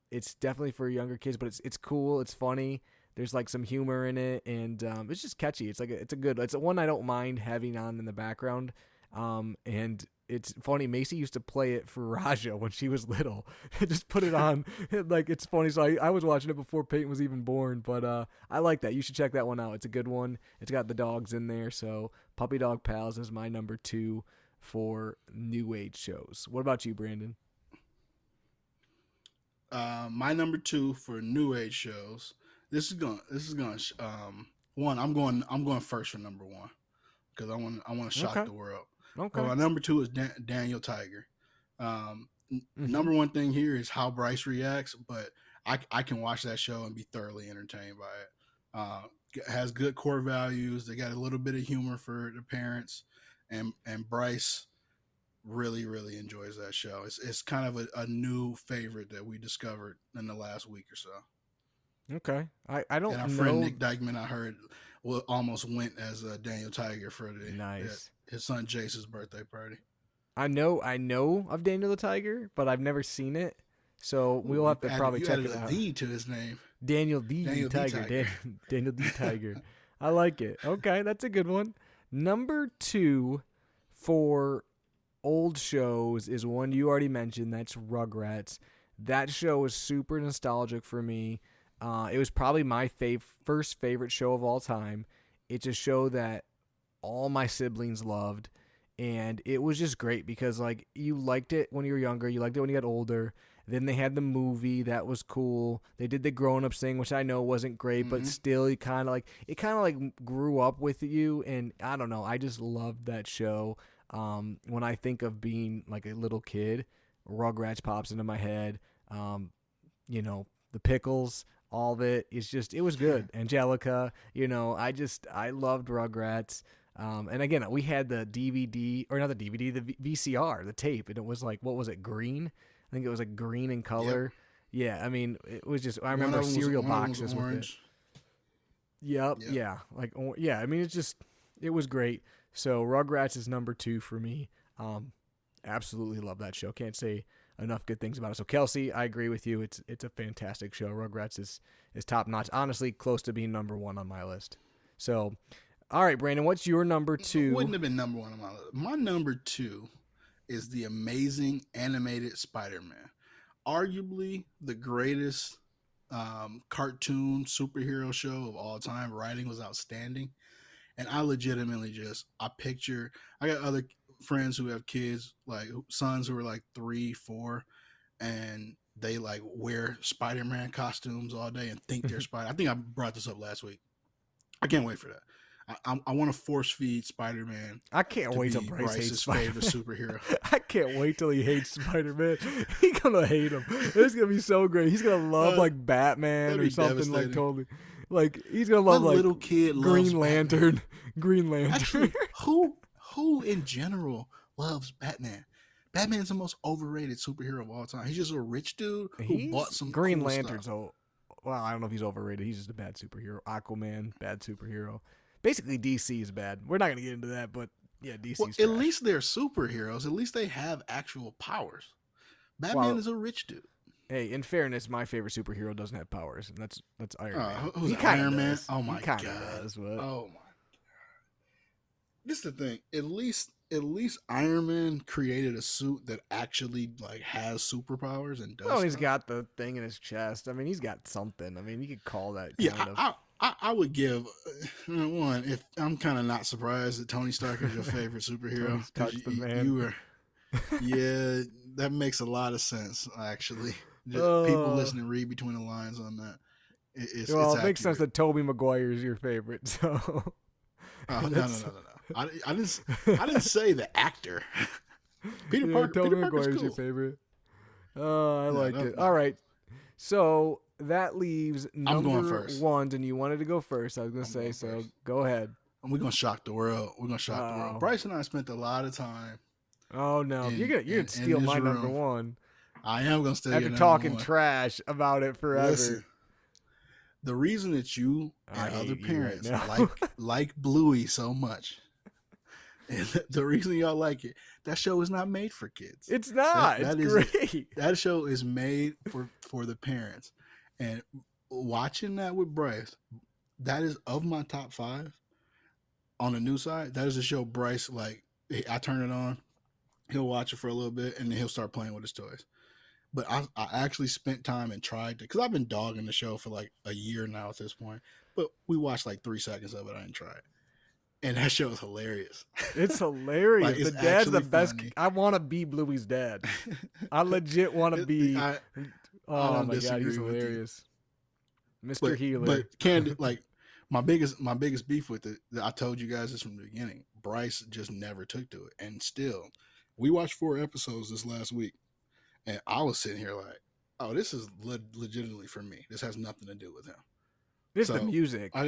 it's definitely for younger kids, but it's cool. It's funny. There's like some humor in it, and it's just catchy. It's like it's one I don't mind having on in the background, and it's funny. Macy used to play it for Raja when she was little. Just put it on. Like, it's funny. So I was watching it before Peyton was even born. But I like that. You should check that one out. It's a good one. It's got the dogs in there. So Puppy Dog Pals is my number two for new age shows. What about you, Brandon? My number two for new age shows. This is going. One. I'm going first for number one because I want to shock the world. Okay. Well, number two is Daniel Tiger. Number one thing here is how Bryce reacts, but I can watch that show and be thoroughly entertained by it. It has good core values. They got a little bit of humor for the parents, and Bryce really, really enjoys that show. It's kind of a new favorite that we discovered in the last week or so. Okay. I don't know. And our friend Nick Dykeman, I heard, almost went as Daniel Tiger for his son Jace's birthday party. I know of Daniel the Tiger, but I've never seen it. So we'll have to probably check it out. D to his name. Daniel the Tiger. Daniel the Tiger. I like it. Okay, that's a good one. Number two for old shows is one you already mentioned. That's Rugrats. That show is super nostalgic for me. It was probably my first favorite show of all time. It's a show that all my siblings loved, and it was just great because like you liked it when you were younger, you liked it when you got older. Then they had the movie that was cool. They did the grown-ups thing, which I know wasn't great, but still it kind of grew up with you, and I don't know, I just loved that show. When I think of being like a little kid, Rugrats pops into my head. The Pickles, all of it is just, it was good. Angelica, I loved Rugrats. And again, we had the DVD, or not the DVD, the VCR, the tape, and it was like, what was it, green? I think it was like green in color. Yep. Yeah, I mean, it was just, I remember cereal boxes with it. Yep, yeah. I mean, it was great. So Rugrats is number two for me. Absolutely love that show. Can't say enough good things about it. So Kelsey, I agree with you. It's a fantastic show. Rugrats is top notch. Honestly, close to being number one on my list. So, all right, Brandon, what's your number two? It wouldn't have been number one on my list. My number two is the Amazing Animated Spider-Man. Arguably the greatest cartoon superhero show of all time. Writing was outstanding. And I legitimately I got other friends who have kids, like sons who are like 3, 4, and they like wear Spider-Man costumes all day and think they're Spider. I think I brought this up last week. I can't wait for that. I want to force feed Spider-Man. I can't wait till Bryce hates favorite superhero. I can't wait till he hates Spider-Man. He's gonna hate him. It's gonna be so great. He's gonna love like Batman or something like totally. Like he's gonna love like little kid Green Lantern. Green Lantern. Actually, who in general loves Batman? Batman's the most overrated superhero of all time. He's just a rich dude who bought some Green cool Lantern's stuff. well, I don't know if he's overrated. He's just a bad superhero. Aquaman, bad superhero. Basically, DC is bad. We're not gonna get into that, but yeah, DC's Well, trash. at least they're superheroes. At least they have actual powers. Batman Well, is a rich dude. hey, in fairness, my favorite superhero doesn't have powers, and that's Iron Man. Who's He kinda Iron Man? does. Oh my He kinda god. does, but Oh my. This is the thing. At least Iron Man created a suit that actually like has superpowers and does. well, he's stuff. got the thing in his chest. I mean, he's got something. I mean, you could call that Yeah, kind of. I would give one. If I'm kind of not surprised that Tony Stark is your favorite superhero. Tony Stark's the man. You were, yeah, that makes a lot of sense. Actually, people listening read between the lines on that. It's Makes sense accurate. that Tobey Maguire is your favorite. So Oh, no. I didn't say the actor. Peter Parker. Tobey Peter Parker's Maguire's cool. your favorite. Oh, I like no, it. no. All right. So that leaves I'm going number first. one, and you wanted to go first. I was going to say, going so first. go ahead. And we're gonna shock the world. We're gonna shock the Uh-oh. world. Bryce and I spent a lot of time. Oh no, In- you're gonna in steal this my number room. one I am gonna stay after talking trash about it forever. Listen, the reason that you I and hate other you right parents now. like Bluey so much, and the reason y'all like it, that show is not made for kids. It's not. That It's is- great. That show is made for the parents. And watching that with Bryce, that is of my top 5 on the new side. That is a show Bryce, like, I turn it on, he'll watch it for a little bit, and then he'll start playing with his toys. But I actually spent time and tried to, because I've been dogging the show for like a year now at this point. But we watched like 3 seconds of it. I didn't try it. And that show is hilarious. It's hilarious. Like, it's the dad's the actually best. funny. I want to be Bluey's dad. I legit want to be. Oh don't my god, he's disagree with you. hilarious, Mr. Healer. But Candid, like my biggest beef with it, I told you guys this from the beginning. Bryce just never took to it, and still, we watched 4 episodes this last week, and I was sitting here like, oh, this is legitimately for me. This has nothing to do with him. It's the so, music. I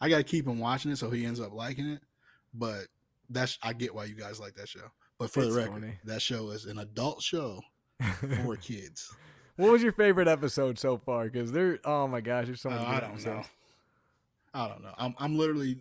got to keep him watching it so he ends up liking it. But I get why you guys like that show. But for It's the record, funny. that show is an adult show for kids. What was your favorite episode so far? Because oh my gosh, there's so many. I good don't know. episodes. I don't know. I'm literally.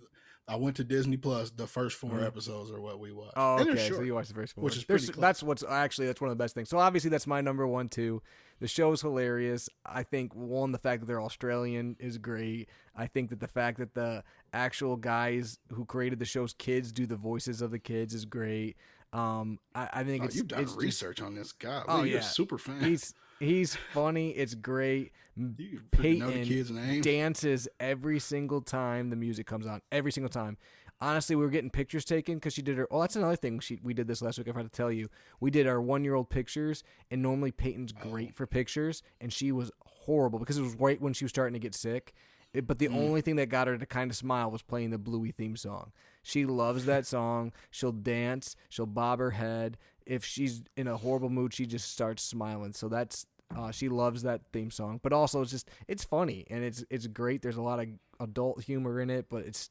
I went to Disney Plus. The first 4 episodes are what we watched. Oh, And they're okay. So short, you watched the first 4, which is pretty close. That's one of the best things. So obviously that's my number 1 too. The show is hilarious. I think the fact that they're Australian is great. I think that the fact that the actual guys who created the show's kids do the voices of the kids is great. I think you've done it's research on this guy. Oh, You're yeah. a super fan. He's funny. It's great. You freaking know the Peyton kid's name. dances every single time the music comes on. Every single time. Honestly, we were getting pictures taken because she did her. Oh, that's another thing we did this last week. I forgot to tell you. We did our 1-year-old pictures, and normally Peyton's great for pictures, and she was horrible because it was right when she was starting to get sick. But the only thing that got her to kind of smile was playing the Bluey theme song. She loves that song. She'll dance. She'll bob her head. If she's in a horrible mood, she just starts smiling. So that's she loves that theme song. But also, it's funny and it's great. There's a lot of adult humor in it, but it's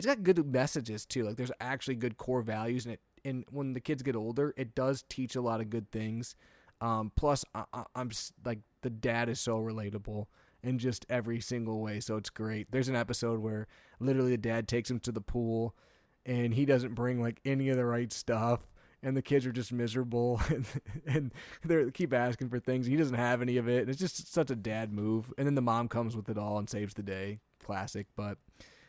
got good messages too. Like there's actually good core values in it. And when the kids get older, it does teach a lot of good things. Plus, I'm like the dad is so relatable in just every single way, so it's great. There's an episode where literally the dad takes him to the pool, and he doesn't bring like any of the right stuff, and the kids are just miserable, and they keep asking for things. He doesn't have any of it, and it's just such a dad move. And then the mom comes with it all and saves the day. Classic, but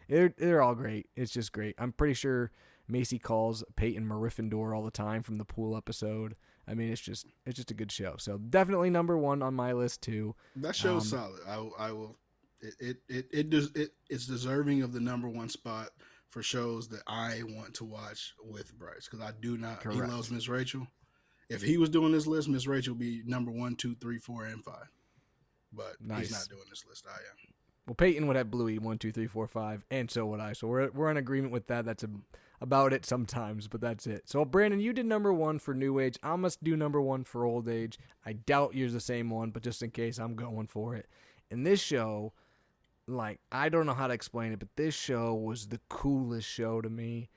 they're all great. It's just great. I'm pretty sure Macy calls Peyton Marifendor all the time from the pool episode. I mean, it's just a good show. So definitely number 1 on my list too. That show's solid. I will. It's deserving of the number 1 spot for shows that I want to watch with Bryce because I do not. Correct. He loves Miss Rachel. If he was doing this list, Miss Rachel would be number 1, 2, 3, 4, and 5. But Nice. he's not doing this list. I am. Well, Peyton would have Bluey 1, 2, 3, 4, 5, and so would I. So we're in agreement with that. That's about it sometimes, but that's it. So Brandon, you did number 1 for New Age. I must do number 1 for Old Age. I doubt yours the same one, but just in case, I'm going for it. And this show, like, I don't know how to explain it, but this show was the coolest show to me.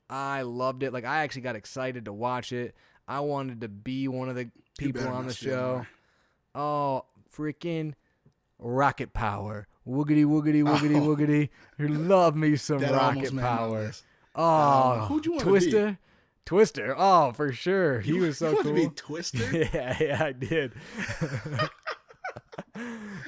I loved it. Like, I actually got excited to watch it. I wanted to be one of the people on the show. Oh, freaking Rocket Power. Woogity, woogity, woogity, Oh, woogity. Love me some that almost Rocket made my Power. list. Oh, Who'd you want to be? Twister. Twister. Oh, for sure. He You was you so want to be cool. Twister? Yeah, I did.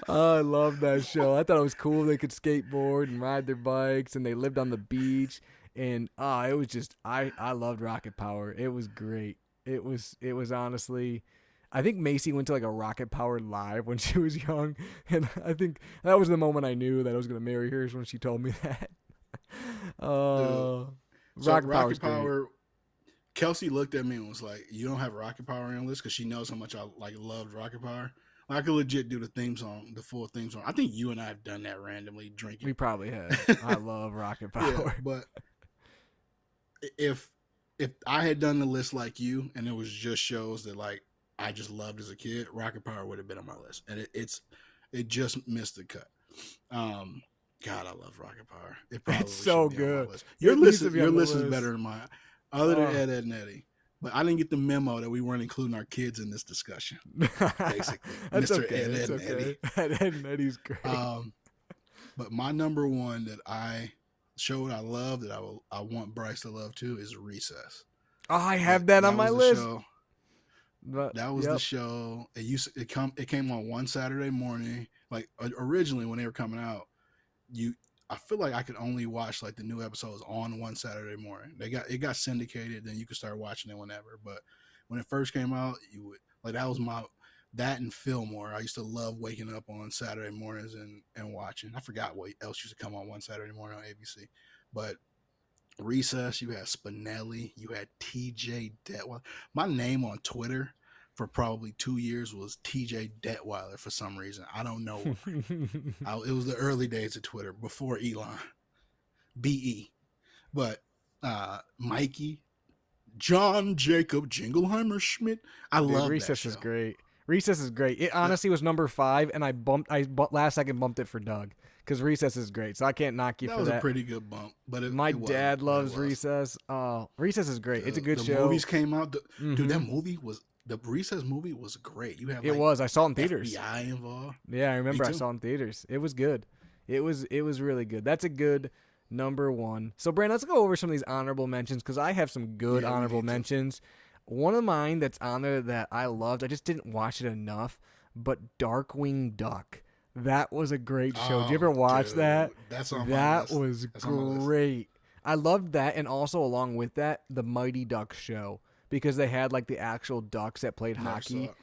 Oh, I love that show. I thought it was cool. They could skateboard and ride their bikes, and they lived on the beach. And it was just I loved Rocket Power. It was great. It was honestly. I think Macy went to like a Rocket Power live when she was young, and I think that was the moment I knew that I was gonna marry her. Is when she told me that. Dude. Uh, So Rocket Power's Rocket great. Power. Kelsey looked at me and was like, "You don't have Rocket Power on your list," because she knows how much I like loved Rocket Power. Like, I could legit do the theme song, the full theme song. I think you and I have done that randomly We drinking. probably have. I love Rocket Yeah, Power. but if if I had done the list like you and it was just shows that like I just loved as a kid, Rocket Power would have been on my list, and it just missed the cut. Um, God, I love Rocket Power. It It's probably so should be on my good. list. It needs to be Your on the list is list. better than mine, other than Oh. Ed, Ed, and Eddie. But I didn't get the memo that we weren't including our kids in this discussion. Basically, That's Mr. okay. Ed, That's Ed, and okay. Eddie. Ed and Eddie's great. But my number one that I showed I love that I want Bryce to love too is Recess. Oh, I have that on That my was the list. show. But That was the yep. show. It came on one Saturday morning. Like originally when they were coming out, you I feel like I could only watch like the new episodes on one Saturday morning. It got syndicated, then you could start watching it whenever. But when it first came out, you would like that was my that and Fillmore. I used to love waking up on Saturday mornings and watching. I forgot what else used to come on one Saturday morning on ABC. But Recess, you had Spinelli, you had TJ Detweiler. My name on Twitter for probably 2 years was TJ Detweiler for some reason. I don't know why. It was the early days of Twitter before Elon, BE. But Mikey, John Jacob Jingleheimer Schmidt, I Dude, love that Recess is show. great. Recess is great. It That, honestly was number 5, and last second bumped it for Doug because Recess is great. So I can't knock you that for was a that. pretty good bump, but My it wasn't. dad But it loves was. Recess. Recess is great. It's a good The show. movies came out. Dude, that Hmm. movie was the Recess movie was great. You have It like was. I saw it in theaters. FBI involved. Yeah, I Me remember I too. saw it in theaters. It was good. It was really good. That's a good number 1. So Brandon, let's go over some of these honorable mentions because I have some good Yeah, we honorable need to. mentions. One of mine that's on there that I loved, I just didn't watch it enough, but Darkwing Duck. That was a great show. Did you Oh, ever watch that? dude, that's on my That list. was That's on my list. great. I loved that, and also along with that, the Mighty Ducks show because they had like the actual ducks that played Never saw hockey, it.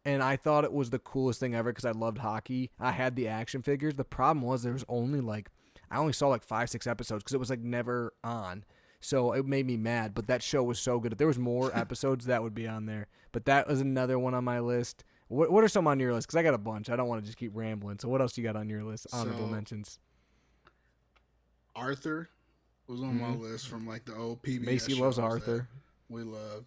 and I thought it was the coolest thing ever because I loved hockey. I had the action figures. The problem was there was only like I only saw like 5-6 episodes because it was like never on. So it made me mad, but that show was so good. If there was more episodes, that would be on there. But that was another one on my list. What are some on your list? Because I got a bunch. I don't want to just keep rambling. So what else you got on your list? Honorable So mentions. Arthur was on my list from like the old PBS Macy shows loves that Arthur. we love.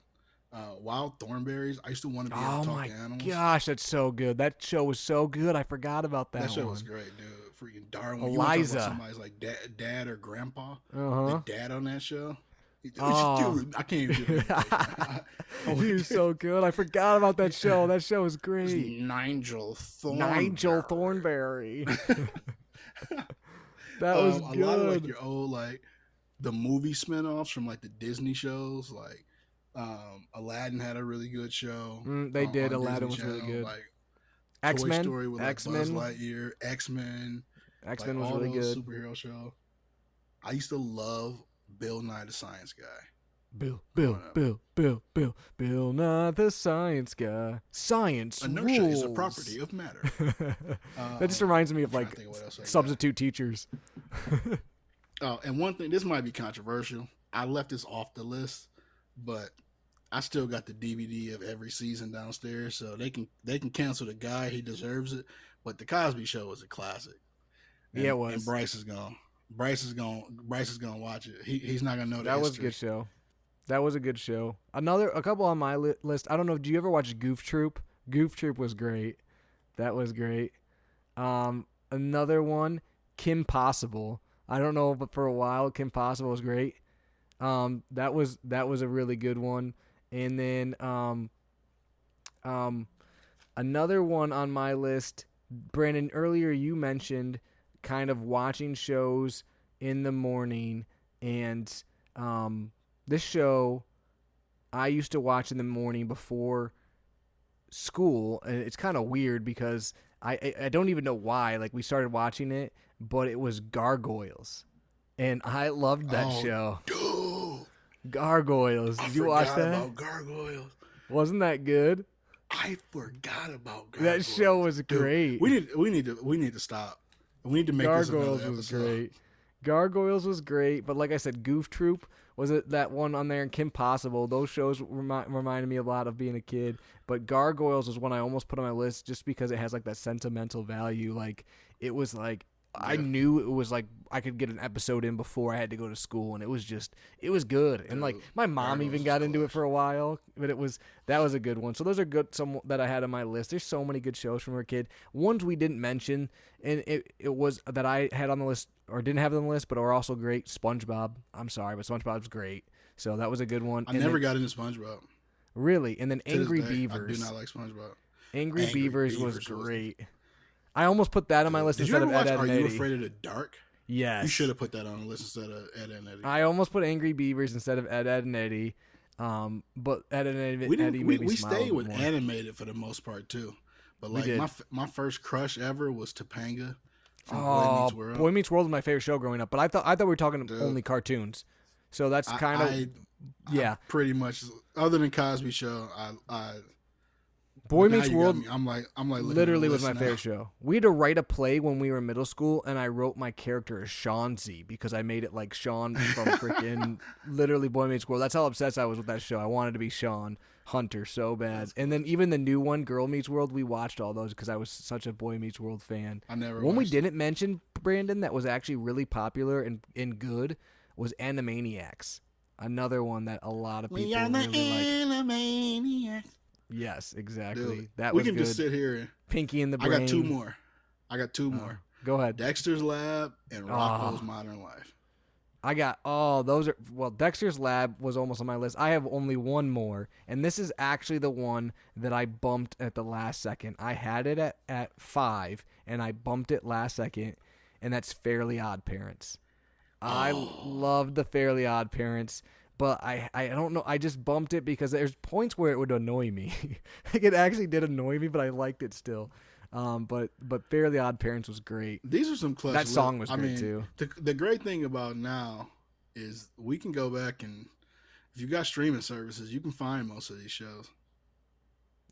Wild Thornberries. I used to want to be able Oh to talk my to animals. gosh, that's so good. That show was so good. I forgot about that That show one. was great, dude. Freaking Darwin. You want to talk Eliza. about somebody's like dad or grandpa? Uh-huh. The dad on that show. Oh. Dude, I can't even do it. He was so good. I forgot about that show. That show was It was great. Nigel Thornberry. Nigel Thornberry. That was a good. lot of like your old like the movie spinoffs from like the Disney shows, like Aladdin had a really good show. They did. on Aladdin Disney was really Channel, good. Like Toy X-Men. Story with like Buzz X-Men. Lightyear, X-Men, X-Men like was all really those good. superhero show. I used to love Bill Nye the Science Guy. Bill Nye the Science Guy. Science Inertia rules. is a property of matter. That just reminds me of trying to like think of what else I got. substitute teachers. Oh, and one thing, this might be controversial. I left this off the list, but I still got the DVD of every season downstairs, so they can cancel the guy. He deserves it. But the Cosby Show is a classic. And, Yeah, it was. And Bryce is gonna watch it. He's not gonna know That the was a history. good show. That was a good show. A couple on my list. I don't know. Do you ever watch Goof Troop? Goof Troop was great. That was great. Another one, Kim Possible. I don't know, but for a while, Kim Possible was great. That was a really good one. And then another one on my list, Brandon, earlier you mentioned kind of watching shows in the morning, and this show I used to watch in the morning before school, and it's kind of weird because I don't even know why. Like, we started watching it, but it was Gargoyles, and I loved that show. Dude, Gargoyles. Did you watch that? About Gargoyles. Wasn't that good? I forgot about Gargoyles. That show was great. Dude, we need to stop. We need to make Gargoyles this another was episode. great. Gargoyles was great, but like I said, Goof Troop was it that one on there, and Kim Possible. Those shows reminded me a lot of being a kid. But Gargoyles was one I almost put on my list just because it has like that sentimental value. Like, it was like I knew it was like I could get an episode in before I had to go to school, and it was good. And like my mom even got into it for a while, but that was a good one. So those are good, some that I had on my list. There's so many good shows from our kid. Ones we didn't mention, and it was that I had on the list or didn't have on the list, but are also great. SpongeBob. I'm sorry, but SpongeBob's great. So that was a good one. I never got into SpongeBob. Really? And then Angry To this day, Beavers. I do not like SpongeBob. Angry Beavers was great. I almost put that on my list Did you instead ever of watch Ed, Ed, Are and You Eddie. Afraid of the Dark? Yes. You should have put that on the list instead of Ed, Ed, and Eddie. I almost put Angry Beavers instead of Ed, Ed, and Eddie. But Ed, Ed, and Eddie made me we smile a stayed bit with more. animated for the most part too. But We like did. my first crush ever was Topanga from Boy Oh, Meets World. Boy Meets World was my favorite show growing up, but I thought we were talking Dude. only cartoons. So that's kind of yeah. Pretty much, other than Cosby Show, Boy now Meets you got World me. I'm like looking literally at the was my list favorite now. show. We had to write a play when we were in middle school, and I wrote my character as Sean Z because I made it like Sean from freaking literally Boy Meets World. That's how obsessed I was with that show. I wanted to be Sean Hunter so bad. And then even the new one, Girl Meets World, we watched all those because I was such a Boy Meets World fan. I never. One we watched it. didn't mention, Brandon, that was actually really popular and good was Animaniacs. Another one that a lot of people We are the really like. Animaniacs. Yes, exactly. Dude, That we was can good. just sit here. And, Pinky and the I Brain. got two more. Go ahead. Dexter's Lab and Rocko's Modern Life. I got Dexter's Lab was almost on my list. I have only one more, and this is actually the one that I bumped at the last second. I had it at 5, and I bumped it last second, and that's Fairly Odd Parents. I loved the Fairly Odd Parents, but I don't know. I just bumped it because there's points where it would annoy me. Like, it actually did annoy me, but I liked it still. But Fairly Odd Parents was great. These are some clutch. That song was great too. The great thing about now is we can go back and if you got streaming services, you can find most of these shows.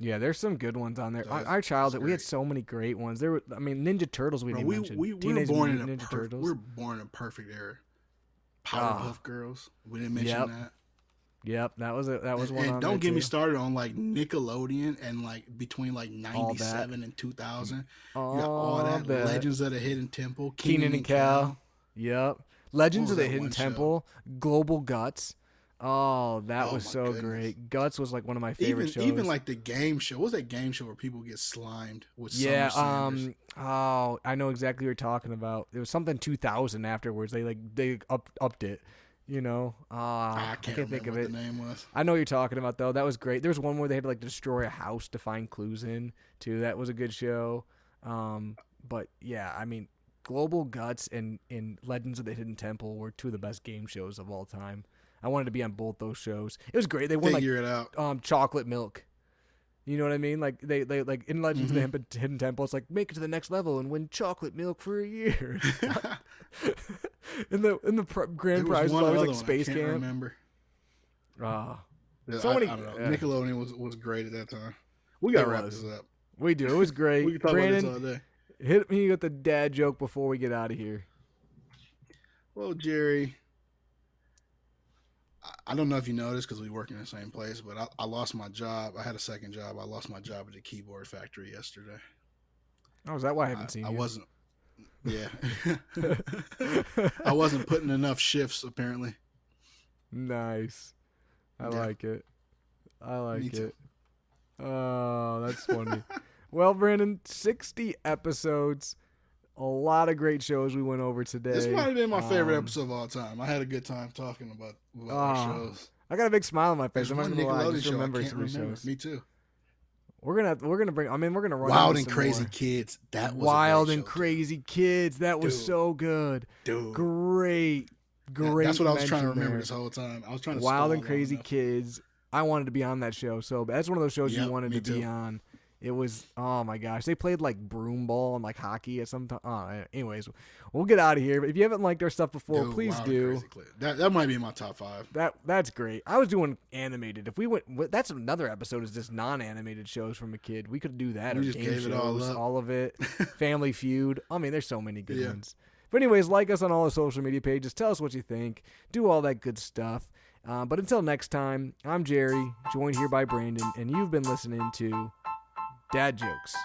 Yeah, there's some good ones on there. That's- Our childhood, that's we had great. so many great ones. There were, Ninja Turtles we Bro, didn't we mention. we were Teenage born in Mutant a Ninja Turtles. we were born in a perfect era. Powerpuff Girls. We didn't mention Yep. that. Yep, that was one. And on don't there get me too. started on like Nickelodeon and like between like 97 and 2000. You got all that. the Legends of the Hidden Temple. Keenan and Kel. Yep, Legends What of was the that Hidden one show? Temple. Global Guts. Oh, that Oh was my so goodness. great. Guts was like one of my favorite shows. Even like the game show. What was that game show where people get slimed with yeah, Summer Sanders? I know exactly what you're talking about. It was something 2000 afterwards. They upped it. You know, I can't think remember of what it. the name was. I know what you're talking about though. That was great. There was one where they had to like destroy a house to find clues in too. That was a good show. But yeah, I mean, Global Guts and Legends of the Hidden Temple were two of the best game shows of all time. I wanted to be on both those shows. It was great. They won Figure it out. chocolate milk. You know what I mean? Like they like in Legends Mm-hmm. of the Hidden Temple, it's like make it to the next level and win chocolate milk for a year. in the grand There prize was was one always other like one Space I can't Camp. remember. So many. I don't know. yeah, Nickelodeon was great at that time. We got to It wrap was. this up. we do. It was great. We can talk Brandon, about this all day. hit me with the dad joke before we get out of here. Well, Jerry, I don't know if you noticed because we work in the same place, but I lost my job. I had a second job. I lost my job at the keyboard factory yesterday. Oh, is that why I haven't seen I you? wasn't. Yeah. I wasn't putting enough shifts, apparently. Nice. I Yeah. like it. I like Me it. too. Oh, that's funny. Well, Brandon, 60 episodes. A lot of great shows we went over today. This might have been my favorite Um, episode of all time. I had a good time talking about Ah, our shows. I got a big smile on my face. There's I'm not one gonna lie. I Nickelodeon just show I remember can't some of these remember. shows. Me too. We're gonna bring. I mean, we're gonna run Wild into and some Crazy more. Kids. That was Wild a great and show, Crazy Kids. That was Dude. so good. dude. Great. That's what I was trying to mention remember there. this whole time. I was trying to Wild stall and Crazy long enough. Kids. I wanted to be on that show, so that's one of those shows you Yep, wanted me to be too. on. It was, oh my gosh, they played like broom ball and like hockey at some time. Anyways, we'll get out of here. But if you haven't liked our stuff before, Dude, please Wild and do. Crazy Kids. That might be in my top 5. That's great. I was doing animated. If we went, that's another episode is just non-animated shows from a kid. We could do that. We Or just game gave it all shows, up. all of it. Family Feud. I mean, there's so many good Yeah. ones. But anyways, like us on all the social media pages. Tell us what you think. Do all that good stuff. But until next time, I'm Jerry, joined here by Brandon, and you've been listening to Dad Jokes.